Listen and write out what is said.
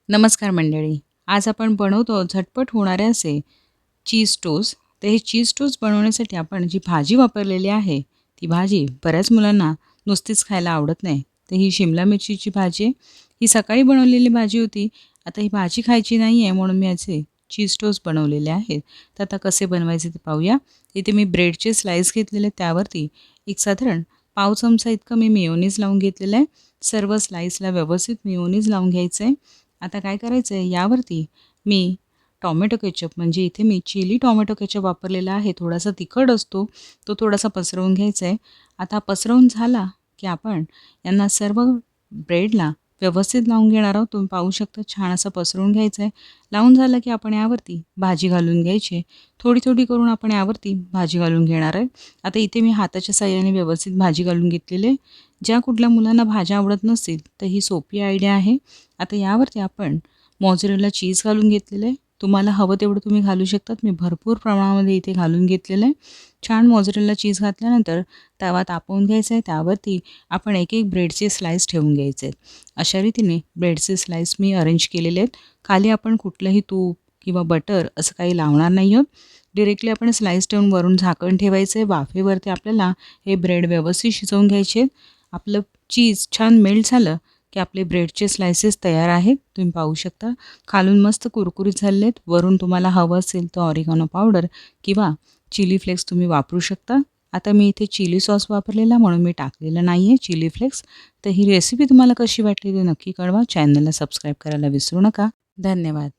नमस्कार मंडळी. आज आपण बनवतो झटपट होणारे असे चीज टोस्ट. तर हे चीज टोस्ट बनवण्यासाठी आपण जी भाजी वापरलेली आहे, ती भाजी बऱ्याच मुलांना नुसतीच खायला आवडत नाही. तर ही शिमला मिरचीची भाजी आहे. ही सकाळी बनवलेली भाजी होती. आता ही भाजी खायची नाही आहे म्हणून मी याचे चीज टोस्ट बनवलेले आहेत. तर आता कसे बनवायचे ते पाहूया. इथे मी ब्रेडचे स्लाईस घेतलेले, त्यावरती एक साधारण पाव चमचा इतकं मी मेयोनीज लावून घेतलेलं आहे. सर्व स्लाईसला व्यवस्थित मेयोनीज लावून घ्यायचं आहे. आता काय करायचं आहे, यावरती मी टॉमॅटो केचप, म्हणजे इथे मी चिली टॉमॅटो केचप वापरलेला आहे. थोडासा तिखट असतो, तो थोडासा पसरवून घ्यायचा आहे. आता पसरवून झाला की आपण यांना सर्व ब्रेडला व्यवस्थित लावून घेणार आहोत. तुम्ही पाहू शकता छान असं पसरवून घ्यायचं आहे. लावून झालं की आपण यावरती भाजी घालून घ्यायची. थोडी थोडी करून आपण यावरती भाजी घालून घेणार आहे. आता इथे मी हाताच्या साहाय्याने व्यवस्थित भाजी घालून घेतलेली आहे. ज्या कुठल्या मुलांना भाज्या आवडत नसतील तर ही सोपी आयडिया आहे. आता यावरती आपण मोझरेला चीज घालून घेतलेलं आहे. तुम्हाला हवं तेवढं तुम्ही घालू शकतात. मी भरपूर प्रमाणामध्ये इथे घालून घेतलेलं आहे. छान मोझरेला चीज घातल्यानंतर तवा तापवून घ्यायचा आहे. त्यावरती आपण एक एक ब्रेडचे स्लाईस ठेवून घ्यायचे आहेत. अशा रीतीने ब्रेडचे स्लाईस मी अरेंज केलेले आहेत. खाली आपण कुठलंही तूप किंवा बटर असं काही लावणार नाही आहोत. डिरेक्टली आपण स्लाईस ठेवून वरून झाकण ठेवायचं आहे. वाफेवरती आपल्याला हे ब्रेड व्यवस्थित शिजवून घ्यायचे आहेत. आपलं चीज छान मेल्ट झालं की आपले ब्रेडचे स्लायसेस तयार आहेत. तुम्ही पाहू शकता खालून मस्त कुरकुरीत झालेले आहेत. वरून तुम्हाला हवं असेल तर ऑरिगॅनो पावडर किंवा चिली फ्लेक्स तुम्ही वापरू शकता. आता मी इथे चिली सॉस वापरलेला म्हणून मी टाकलेलं नाही आहे चिली फ्लेक्स. तर ही रेसिपी तुम्हाला कशी वाटली ते नक्की कळवा. चॅनलला सबस्क्राईब करायला विसरू नका. धन्यवाद.